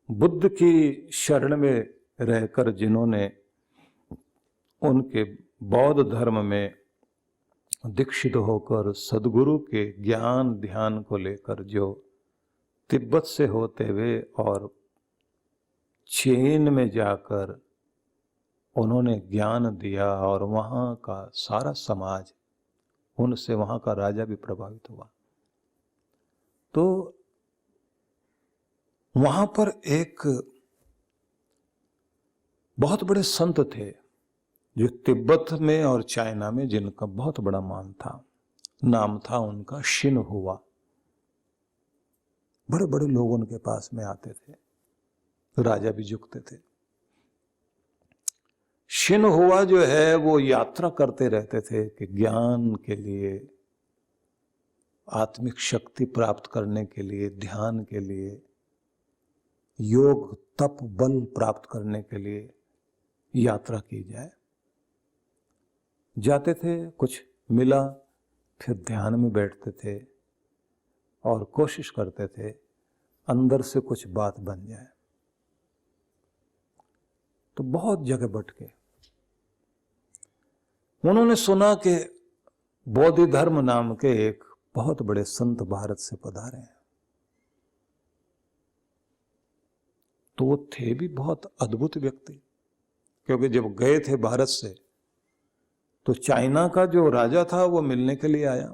बुद्ध की शरण में रहकर जिन्होंने उनके बौद्ध धर्म में दीक्षित होकर सद्गुरु के ज्ञान ध्यान को लेकर जो तिब्बत से होते हुए और चीन में जाकर उन्होंने ज्ञान दिया और वहाँ का सारा समाज, उनसे वहाँ का राजा भी प्रभावित हुआ। तो वहाँ पर एक बहुत बड़े संत थे जो तिब्बत में और चाइना में जिनका बहुत बड़ा मान था। नाम था उनका शिन हुआ। बड़े बड़े लोग उनके पास में आते थे, राजा भी झुकते थे। शिन हुआ जो है वो यात्रा करते रहते थे कि ज्ञान के लिए, आत्मिक शक्ति प्राप्त करने के लिए, ध्यान के लिए, योग तप बल प्राप्त करने के लिए यात्रा की जाए। जाते थे, कुछ मिला, फिर ध्यान में बैठते थे और कोशिश करते थे अंदर से कुछ बात बन जाए। तो बहुत जगह भटके। उन्होंने सुना कि बौद्ध धर्म नाम के एक बहुत बड़े संत भारत से पधारे हैं। तो वो थे भी बहुत अद्भुत व्यक्ति, क्योंकि जब गए थे भारत से तो चाइना का जो राजा था वो मिलने के लिए आया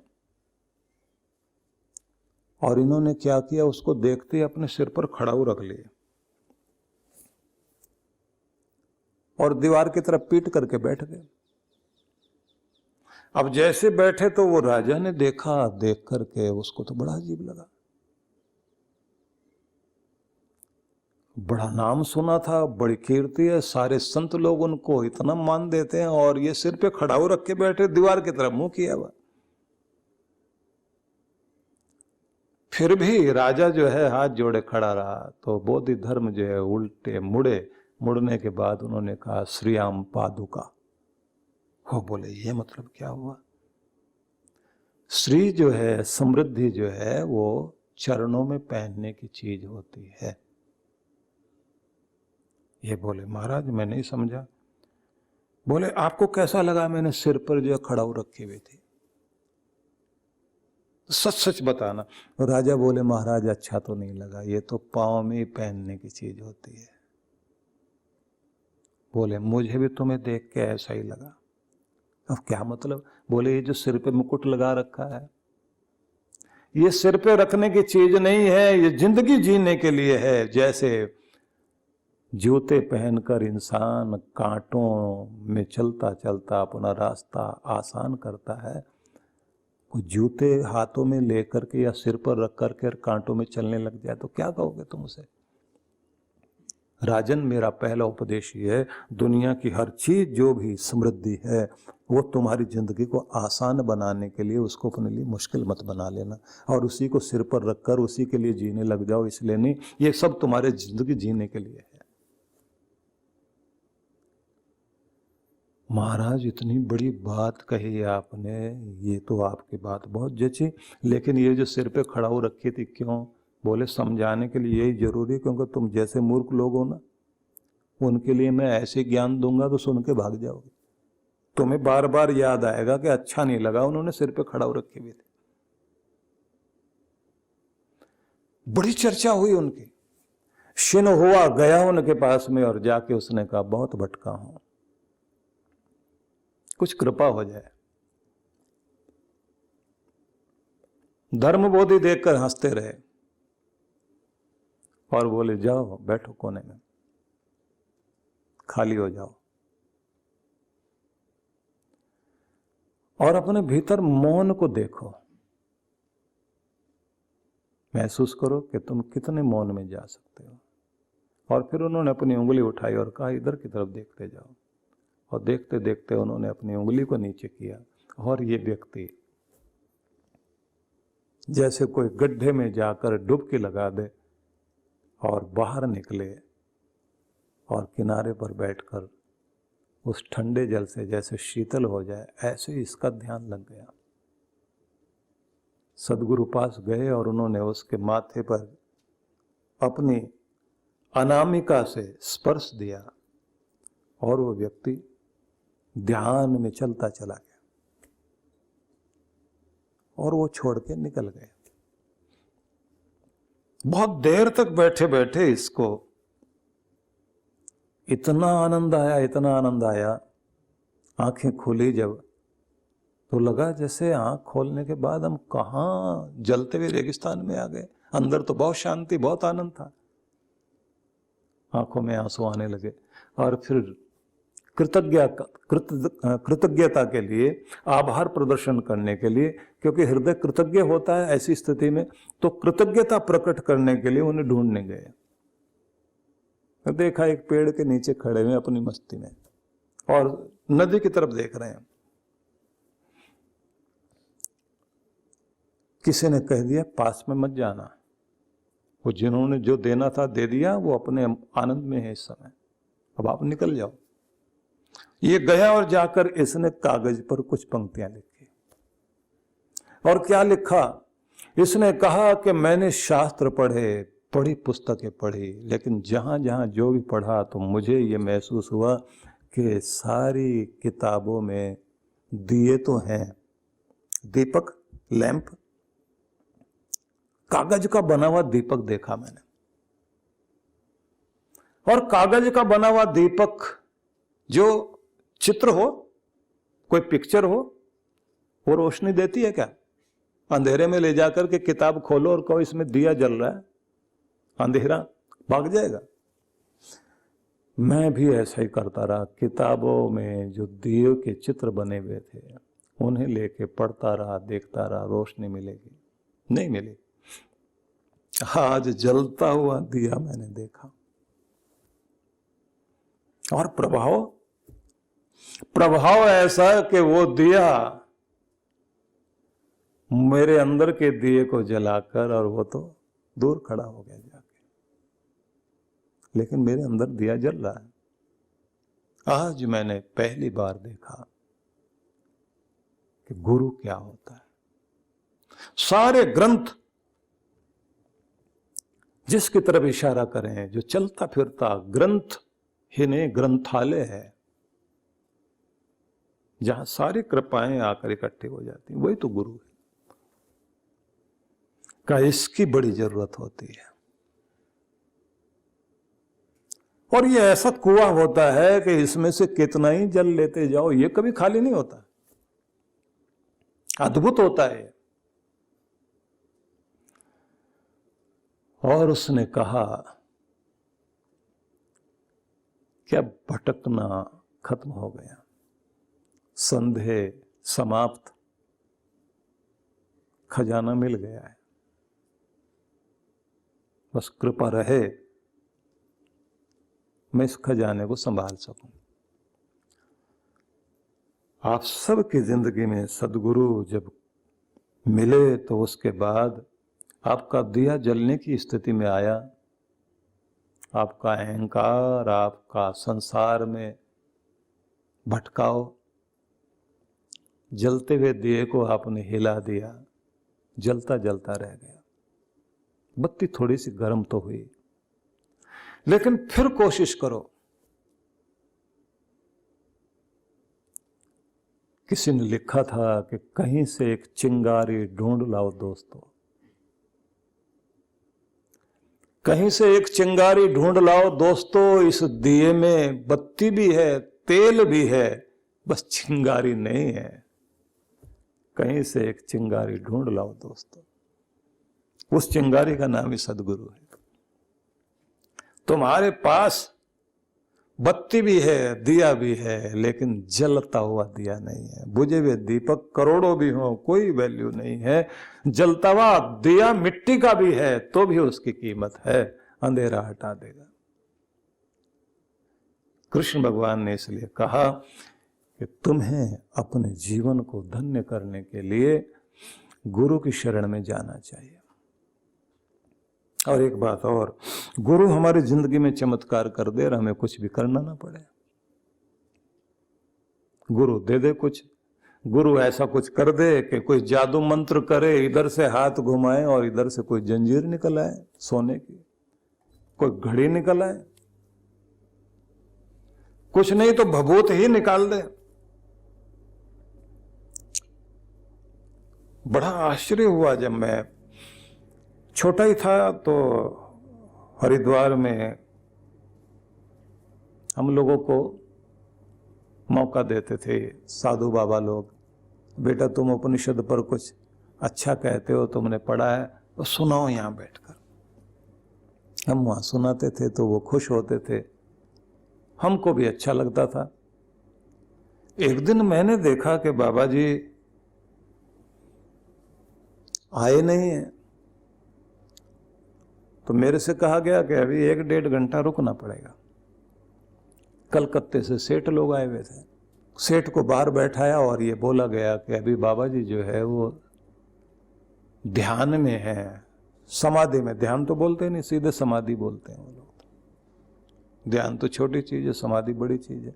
और इन्होंने क्या किया, उसको देखते ही अपने सिर पर खड़ाऊ रख लिए और दीवार की तरफ पीट करके बैठ गए। अब जैसे बैठे तो वो राजा ने देखा, देख करके उसको तो बड़ा अजीब लगा। बड़ा नाम सुना था, बड़ी कीर्ति है, सारे संत लोग उनको इतना मान देते हैं और ये सिर पे खड़ाऊ रख के बैठे, दीवार की तरफ मुंह किया हुआ। फिर भी राजा जो है हाथ जोड़े खड़ा रहा। तो बौद्ध धर्म जो है उल्टे मुड़े, मुड़ने के बाद उन्होंने कहा श्रीयाम पादुका। हो बोले ये मतलब क्या हुआ? श्री जो है, समृद्धि जो है, वो चरणों में पहनने की चीज होती है। ये बोले महाराज मैं नहीं समझा। बोले आपको कैसा लगा मैंने सिर पर जो खड़ाऊ रखी हुई थी? सच सच बताना। राजा बोले महाराज अच्छा तो नहीं लगा, ये तो पांव में पहनने की चीज होती है। बोले मुझे भी तुम्हें देख के ऐसा ही लगा। अब क्या मतलब? बोले ये जो सिर पे मुकुट लगा रखा है, ये सिर पे रखने की चीज नहीं है, ये जिंदगी जीने के लिए है। जैसे जूते पहनकर इंसान कांटों में चलता चलता अपना रास्ता आसान करता है, वो जूते हाथों में लेकर के या सिर पर रख करके कांटों में चलने लग जाए तो क्या कहोगे तुम उसे? राजन मेरा पहला उपदेश ये है, दुनिया की हर चीज जो भी समृद्धि है वो तुम्हारी जिंदगी को आसान बनाने के लिए, उसको अपने लिए मुश्किल मत बना लेना और उसी को सिर पर रखकर उसी के लिए जीने लग जाओ। इसलिए नहीं, ये सब तुम्हारे जिंदगी जीने के लिए है। महाराज इतनी बड़ी बात कही आपने, ये तो आपकी बात बहुत जची, लेकिन ये जो सिर पे खड़ाऊ रखी थी क्यों? बोले समझाने के लिए यही जरूरी है, क्योंकि तुम जैसे मूर्ख लोग हो ना, उनके लिए मैं ऐसे ज्ञान दूंगा तो सुन के भाग जाओगे। तुम्हें बार बार याद आएगा कि अच्छा नहीं लगा उन्होंने सिर पे खड़ाऊ रखी हुई थी। बड़ी चर्चा हुई उनकी। शिन हुआ गया उनके पास में और जाके उसने कहा बहुत भटका हूं, कुछ कृपा हो जाए। धर्मबोधि देखकर हंसते रहे और बोले जाओ बैठो कोने में, खाली हो जाओ और अपने भीतर मौन को देखो, महसूस करो कि तुम कितने मौन में जा सकते हो। और फिर उन्होंने अपनी उंगली उठाई और कहा इधर की तरफ देखते जाओ। और देखते देखते उन्होंने अपनी उंगली को नीचे किया और ये व्यक्ति जैसे कोई गड्ढे में जाकर डुबकी लगा दे और बाहर निकले और किनारे पर बैठकर उस ठंडे जल से जैसे शीतल हो जाए, ऐसे ही इसका ध्यान लग गया। सदगुरु पास गए और उन्होंने उसके माथे पर अपनी अनामिका से स्पर्श दिया और वो व्यक्ति ध्यान में चलता चला गया और वो छोड़ के निकल गए। बहुत देर तक बैठे बैठे इसको इतना आनंद आया, आंखें खुली जब तो लगा जैसे आंख खोलने के बाद हम कहाँ जलते हुए रेगिस्तान में आ गए। अंदर तो बहुत शांति, बहुत आनंद था, आंखों में आंसू आने लगे। और फिर कृतज्ञता के लिए, आभार प्रदर्शन करने के लिए, क्योंकि हृदय कृतज्ञ होता है ऐसी स्थिति में, तो कृतज्ञता प्रकट करने के लिए उन्हें ढूंढने गए। देखा एक पेड़ के नीचे खड़े हुए अपनी मस्ती में और नदी की तरफ देख रहे हैं। किसी ने कह दिया पास में मत जाना, वो जिन्होंने जो देना था दे दिया, वो अपने आनंद में है इस समय, अब आप निकल जाओ। ये गया और जाकर इसने कागज पर कुछ पंक्तियां लिखी। और क्या लिखा? इसने कहा कि मैंने शास्त्र पढ़ी पुस्तकें पढ़ी, लेकिन जहां जहां जो भी पढ़ा तो मुझे ये महसूस हुआ कि सारी किताबों में दिए तो हैं, दीपक, लैंप, कागज का बना हुआ दीपक देखा मैंने। और कागज का बना हुआ दीपक, जो चित्र हो, कोई पिक्चर हो, वो रोशनी देती है क्या? अंधेरे में ले जाकर के किताब खोलो और कहो इसमें दिया जल रहा है, अंधेरा भाग जाएगा। मैं भी ऐसा ही करता रहा। किताबों में जो दिए के चित्र बने हुए थे उन्हें लेके पढ़ता रहा, देखता रहा, रोशनी मिलेगी, नहीं मिली। आज जलता हुआ दिया मैंने देखा। और प्रभाव ऐसा कि वो दिया मेरे अंदर के दिए को जलाकर, और वो तो दूर खड़ा हो गया जाके, लेकिन मेरे अंदर दिया जल रहा है। आज मैंने पहली बार देखा कि गुरु क्या होता है। सारे ग्रंथ जिसकी तरफ इशारा करें, जो चलता फिरता ग्रंथ ही नहीं ग्रंथालय है, जहां सारी कृपाएं आकर इकट्ठी हो जाती, वही तो गुरु है। का इसकी बड़ी जरूरत होती है। और ये ऐसा कुआं होता है कि इसमें से कितना ही जल लेते जाओ, ये कभी खाली नहीं होता। अद्भुत होता है। और उसने कहा क्या भटकना खत्म हो गया, संदेह समाप्त, खजाना मिल गया है। बस कृपा रहे मैं इस खजाने को संभाल सकूं। आप सबकी जिंदगी में सदगुरु जब मिले तो उसके बाद आपका दिया जलने की स्थिति में आया। आपका अहंकार, आपका संसार में भटकाओ, जलते हुए दिए को आपने हिला दिया, जलता जलता रह गया। बत्ती थोड़ी सी गर्म तो हुई, लेकिन फिर कोशिश करो। किसी ने लिखा था कि कहीं से एक चिंगारी ढूंढ लाओ दोस्तों, कहीं से एक चिंगारी ढूंढ लाओ दोस्तों। इस दिए में बत्ती भी है, तेल भी है, बस चिंगारी नहीं है। कहीं से एक चिंगारी ढूंढ लाओ दोस्तों। उस चिंगारी का नाम ही सदगुरु है। तुम्हारे पास बत्ती भी है, दिया भी है, लेकिन जलता हुआ दिया नहीं है। बुझे हुए दीपक करोड़ों भी हो, कोई वैल्यू नहीं है। जलता हुआ दिया मिट्टी का भी है तो भी उसकी कीमत है, अंधेरा हटा देगा। कृष्ण भगवान ने इसलिए कहा कि तुम्हें अपने जीवन को धन्य करने के लिए गुरु की शरण में जाना चाहिए। और एक बात और, गुरु हमारी जिंदगी में चमत्कार कर दे और हमें कुछ भी करना ना पड़े। गुरु दे दे कुछ, गुरु ऐसा कुछ कर दे कि कोई जादू मंत्र करे, इधर से हाथ घुमाए और इधर से कोई जंजीर निकल आए सोने की, कोई घड़ी निकल आए, कुछ नहीं तो भभूत ही निकाल दे। बड़ा आश्चर्य हुआ जब मैं छोटा ही था तो हरिद्वार में हम लोगों को मौका देते थे साधु बाबा लोग, बेटा तुम उपनिषद पर कुछ अच्छा कहते हो, तुमने पढ़ा है तो सुनाओ यहाँ बैठकर। हम वहाँ सुनाते थे तो वो खुश होते थे, हमको भी अच्छा लगता था। एक दिन मैंने देखा कि बाबा जी आए नहीं है, तो मेरे से कहा गया कि अभी 1-1.5 घंटा रुकना पड़ेगा। कलकत्ते से सेठ लोग आए हुए थे, सेठ को बाहर बैठाया और ये बोला गया कि अभी बाबा जी जो है वो ध्यान में है, समाधि में। ध्यान तो बोलते नहीं, सीधे समाधि बोलते हैं वो लोग। ध्यान तो छोटी चीज है, समाधि बड़ी चीज है।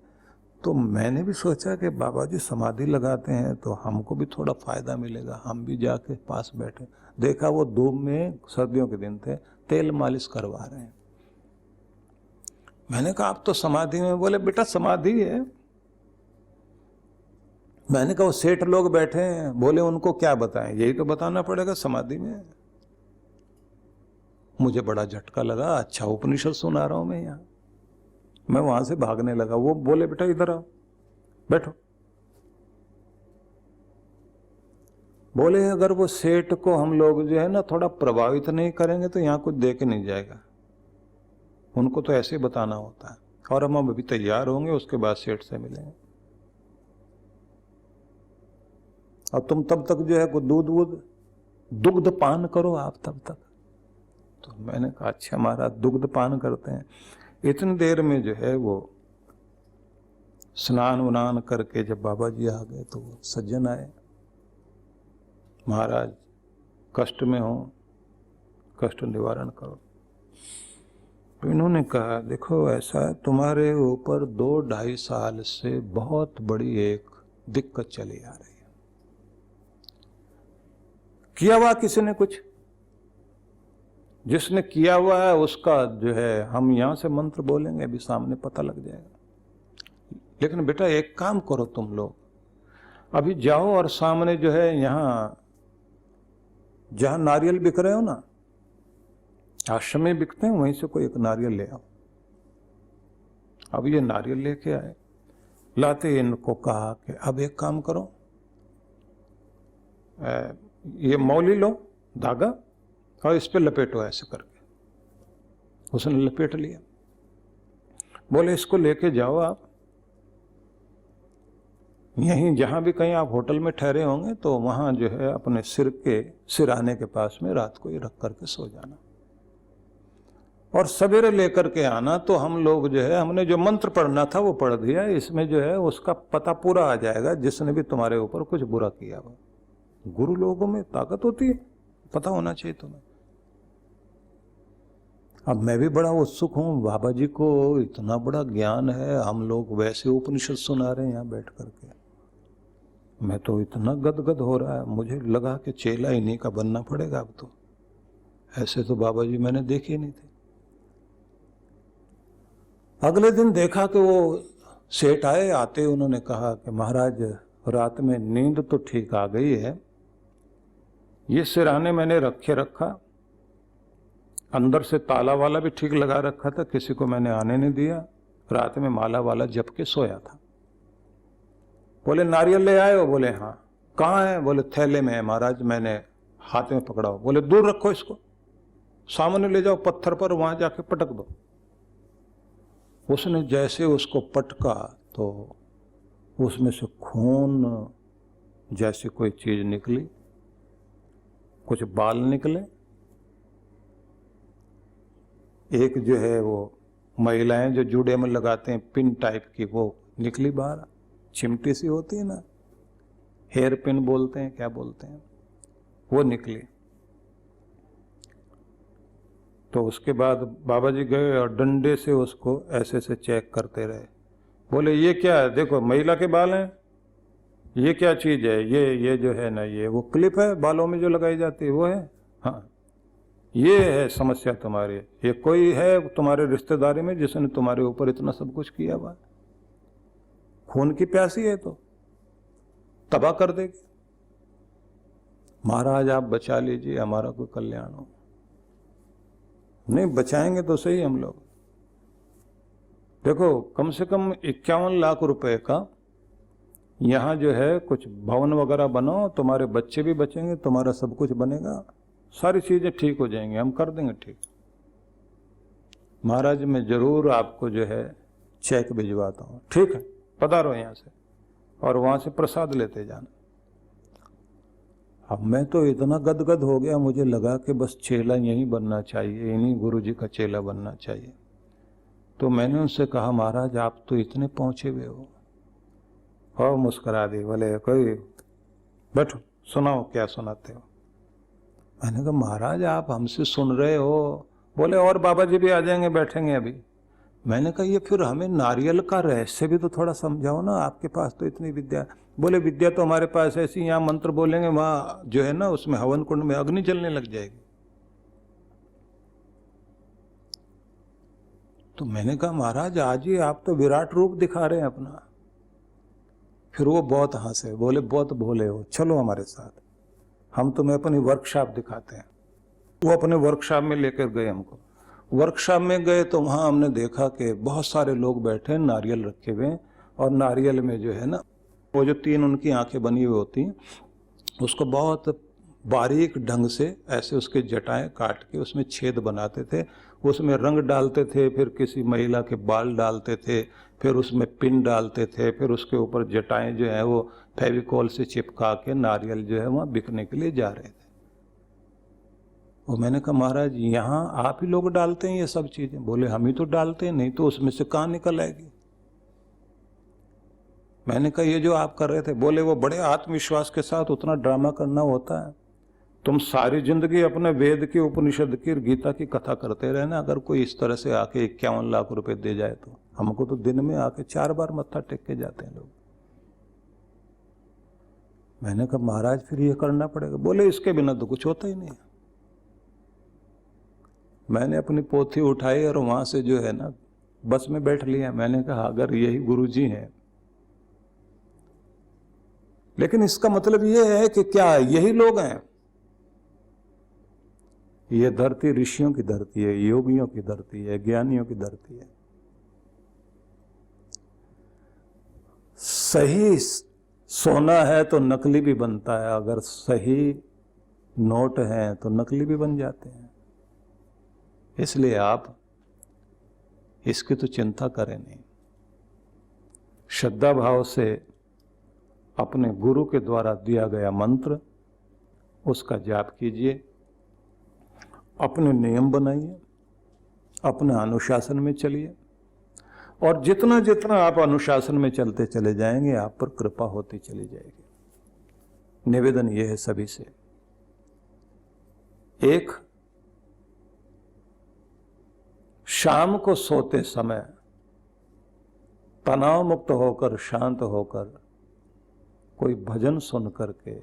तो मैंने भी सोचा कि बाबा जी समाधि लगाते हैं तो हमको भी थोड़ा फायदा मिलेगा, हम भी जाके पास बैठे। देखा वो धूप में, सर्दियों के दिन थे, तेल मालिश करवा रहे हैं। मैंने कहा आप तो समाधि में। बोले बेटा समाधि है। मैंने कहा वो सेठ लोग बैठे हैं। बोले उनको क्या बताएं, यही तो बताना पड़ेगा समाधि में। मुझे बड़ा झटका लगा, अच्छा उपनिषद सुना रहा हूं मैं यहाँ। मैं वहां से भागने लगा। वो बोले बेटा इधर आओ, बैठो। बोले अगर वो सेठ को हम लोग जो है ना थोड़ा प्रभावित नहीं करेंगे तो यहाँ कुछ दे के नहीं जाएगा, उनको तो ऐसे बताना होता है। और हम अभी तैयार होंगे, उसके बाद सेठ से मिलेंगे। और तुम तब तक जो है दुग्ध पान करो आप तब तक। तो मैंने कहा अच्छा महाराज दुग्ध पान करते हैं। इतनी देर में जो है वो स्नान उनान करके जब बाबा जी आ गए तो वो सज्जन आए, महाराज कष्ट में हो, कष्ट निवारण करो। तो इन्होंने कहा देखो ऐसा है, तुम्हारे ऊपर 2-2.5 साल से बहुत बड़ी एक दिक्कत चली आ रही है। किया हुआ किसी ने कुछ, जिसने किया हुआ है उसका जो है हम यहां से मंत्र बोलेंगे, अभी सामने पता लग जाएगा। लेकिन बेटा एक काम करो तुम लोग, अभी जाओ और सामने जो है यहां जहां नारियल बिक रहे हो ना, आश्रम में बिकते हैं, वहीं से कोई एक नारियल ले आओ। अब ये नारियल लेके आए, लाते इनको कहा कि अब एक काम करो, ये मौली लो धागा और इस पे लपेटो ऐसे करके। उसने लपेट लिया। बोले इसको लेके जाओ आप, यहीं जहां भी कहीं आप होटल में ठहरे होंगे तो वहां जो है अपने सिराने के पास में रात को ये रख करके सो जाना, और सवेरे लेकर के आना। तो हम लोग जो है हमने जो मंत्र पढ़ना था वो पढ़ दिया, इसमें जो है उसका पता पूरा आ जाएगा जिसने भी तुम्हारे ऊपर कुछ बुरा किया हो। गुरु लोगों में ताकत होती है, पता होना चाहिए तुम्हें। अब मैं भी बड़ा उत्सुक हूं, बाबा जी को इतना बड़ा ज्ञान है, हम लोग वैसे उपनिषद सुना रहे हैं यहाँ बैठ करके। मैं तो इतना गदगद हो रहा है, मुझे लगा कि चेला इन्हीं का बनना पड़ेगा अब तो। ऐसे तो बाबा जी मैंने देखे नहीं थे। अगले दिन देखा कि वो सेठ आए, आते उन्होंने कहा कि महाराज रात में नींद तो ठीक आ गई है, ये सिराने मैंने रखा, अंदर से ताला वाला भी ठीक लगा रखा था, किसी को मैंने आने नहीं दिया, रात में माला वाला जप के सोया था। बोले नारियल ले आए हो? बोले हाँ। कहाँ है? बोले थैले में है महाराज, मैंने हाथ में पकड़ा हो। बोले दूर रखो इसको, सामने ले जाओ पत्थर पर, वहां जाके पटक दो। उसने जैसे उसको पटका तो उसमें से खून जैसी कोई चीज निकली, कुछ बाल निकले। एक जो है वो महिलाएं जो जूड़े में लगाते हैं पिन टाइप की, वो निकली बाहर, चिमटी सी होती है ना, हेयर पिन बोलते हैं, क्या बोलते हैं, वो निकली। तो उसके बाद बाबा जी गए और डंडे से उसको ऐसे से चेक करते रहे। बोले ये क्या है? देखो महिला के बाल हैं, ये क्या चीज है? ये जो है ना, ये वो क्लिप है बालों में जो लगाई जाती है, वो है। हाँ ये है समस्या तुम्हारी। ये कोई है तुम्हारे रिश्तेदारी में जिसने तुम्हारे ऊपर इतना सब कुछ किया हुआ? खून की प्यासी है तो तबाह कर देगी। महाराज आप बचा लीजिए, हमारा कोई कल्याण हो। नहीं बचाएंगे तो सही हम लोग। देखो कम से कम 51 लाख रुपए का यहां जो है कुछ भवन वगैरह बनाओ, तुम्हारे बच्चे भी बचेंगे, तुम्हारा सब कुछ बनेगा, सारी चीजें ठीक हो जाएंगी, हम कर देंगे ठीक। महाराज मैं जरूर आपको जो है चेक भिजवाता हूं, ठीक है, पधारो यहां से और वहां से प्रसाद लेते जाना। अब मैं तो इतना गदगद हो गया, मुझे लगा कि बस चेला यहीं बनना चाहिए, इन्हीं गुरु जी का चेला बनना चाहिए। तो मैंने उनसे कहा महाराज आप तो इतने पहुंचे हुए हो। और मुस्कुरा दी, बोले कोई बैठो सुनाओ क्या सुनाते हो। मैंने कहा महाराज आप हमसे सुन रहे हो? बोले और बाबा जी भी आ जाएंगे, बैठेंगे अभी। मैंने कहा ये फिर हमें नारियल का रहस्य भी तो थोड़ा समझाओ ना, आपके पास तो इतनी विद्या। बोले विद्या तो हमारे पास ऐसी, यहाँ मंत्र बोलेंगे वहां जो है ना उसमें हवन कुंड में अग्नि जलने लग जाएगी। तो मैंने कहा महाराज आज ही आप तो विराट रूप दिखा रहे हैं अपना। फिर वो बहुत हंसे, बोले बहुत भोले हो, चलो हमारे साथ, हम तुम्हें अपनी वर्कशॉप दिखाते हैं। वो अपने वर्कशॉप में लेकर गए हमको। वर्कशॉप में गए तो वहाँ हमने देखा कि बहुत सारे लोग बैठे हैं, नारियल रखे हुए हैं, और नारियल में जो है ना वो जो 3 उनकी आंखें बनी हुई होती हैं उसको बहुत बारीक ढंग से ऐसे उसके जटाएं काट के उसमें छेद बनाते थे, उसमें रंग डालते थे, फिर किसी महिला के बाल डालते थे, फिर उसमें पिन डालते थे, फिर उसके ऊपर जटाएं जो है वो फेविकॉल से चिपका के नारियल जो है वहाँ बिकने के लिए जा रहे थे। और मैंने कहा महाराज यहाँ आप ही लोग डालते हैं ये सब चीजें? बोले हम ही तो डालते हैं, नहीं तो उसमें से कहाँ निकल आएगी। मैंने कहा ये जो आप कर रहे थे? बोले वो बड़े आत्मविश्वास के साथ उतना ड्रामा करना होता है। तुम सारी जिंदगी अपने वेद की, उपनिषद की, गीता की कथा करते रहे ना, अगर कोई इस तरह से आके 51 लाख रुपए दे जाए तो हमको तो दिन में आके 4 बार मत्था टेक के जाते हैं लोग। मैंने कहा महाराज फिर ये करना पड़ेगा। बोले इसके बिना तो कुछ होता ही नहीं। मैंने अपनी पोथी उठाई और वहां से जो है ना बस में बैठ लिया। मैंने कहा अगर यही गुरु जी हैं, लेकिन इसका मतलब ये है कि क्या यही लोग हैं? ये धरती ऋषियों की धरती है, योगियों की धरती है, ज्ञानियों की धरती है। सही सोना है तो नकली भी बनता है, अगर सही नोट हैं तो नकली भी बन जाते हैं। इसलिए आप इसकी तो चिंता करें नहीं, श्रद्धा भाव से अपने गुरु के द्वारा दिया गया मंत्र उसका जाप कीजिए, अपने नियम बनाइए, अपने अनुशासन में चलिए, और जितना जितना आप अनुशासन में चलते चले जाएंगे आप पर कृपा होती चली जाएगी। निवेदन यह है सभी से, एक शाम को सोते समय तनाव मुक्त होकर, शांत होकर कोई भजन सुन करके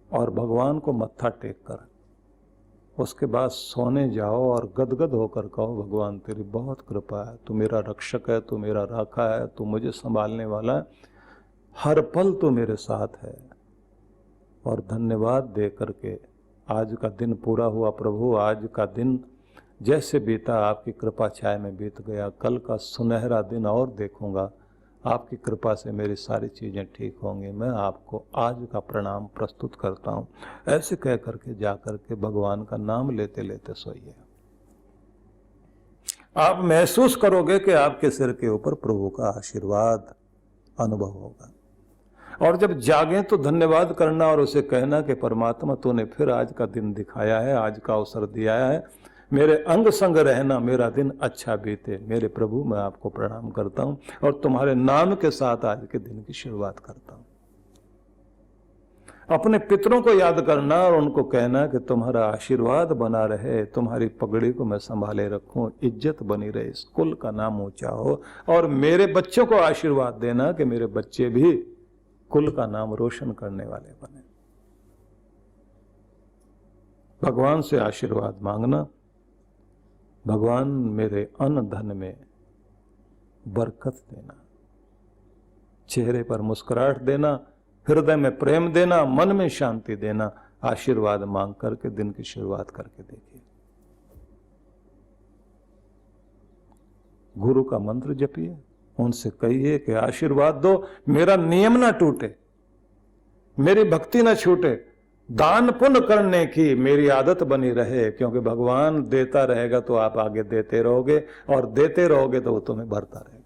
और भगवान को मत्था टेक कर उसके बाद सोने जाओ और गदगद होकर कहो भगवान तेरी बहुत कृपा है, तू मेरा रक्षक है, तू मेरा राखा है, तू मुझे संभालने वाला है, हर पल तू मेरे साथ है। और धन्यवाद दे करके आज का दिन पूरा हुआ प्रभु, आज का दिन जैसे बीता आपकी कृपा छाया में बीत गया, कल का सुनहरा दिन और देखूंगा, आपकी कृपा से मेरी सारी चीज़ें ठीक होंगी, मैं आपको आज का प्रणाम प्रस्तुत करता हूँ। ऐसे कह करके जा करके भगवान का नाम लेते लेते सोइए। आप महसूस करोगे कि आपके सिर के ऊपर प्रभु का आशीर्वाद अनुभव होगा। और जब जागे तो धन्यवाद करना और उसे कहना कि परमात्मा तूने फिर आज का दिन दिखाया है, आज का अवसर दिया है, मेरे अंग संग रहना, मेरा दिन अच्छा बीते। मेरे प्रभु मैं आपको प्रणाम करता हूं और तुम्हारे नाम के साथ आज के दिन की शुरुआत करता हूं। अपने पितरों को याद करना और उनको कहना कि तुम्हारा आशीर्वाद बना रहे, तुम्हारी पगड़ी को मैं संभाले रखूं, इज्जत बनी रहे, इस कुल का नाम ऊंचा हो। और मेरे बच्चों को आशीर्वाद देना कि मेरे बच्चे भी कुल का नाम रोशन करने वाले बने। भगवान से आशीर्वाद मांगना, भगवान मेरे अन्न धन में बरकत देना, चेहरे पर मुस्कुराहट देना, हृदय में प्रेम देना, मन में शांति देना। आशीर्वाद मांग करके दिन की शुरुआत करके देखिए। गुरु का मंत्र जपिए, उनसे कहिए कि आशीर्वाद दो, मेरा नियम ना टूटे, मेरी भक्ति ना छूटे, दान पुण्य करने की मेरी आदत बनी रहे, क्योंकि भगवान देता रहेगा तो आप आगे देते रहोगे, और देते रहोगे तो वो तुम्हें भरता रहेगा।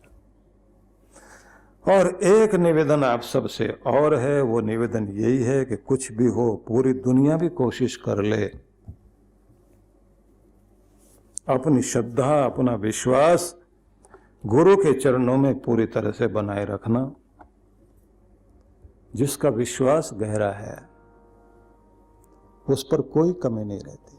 और एक निवेदन आप सबसे और है, वो निवेदन यही है कि कुछ भी हो, पूरी दुनिया भी कोशिश कर ले, अपनी श्रद्धा, अपना विश्वास गुरु के चरणों में पूरी तरह से बनाए रखना। जिसका विश्वास गहरा है उस पर कोई कमी नहीं रहती।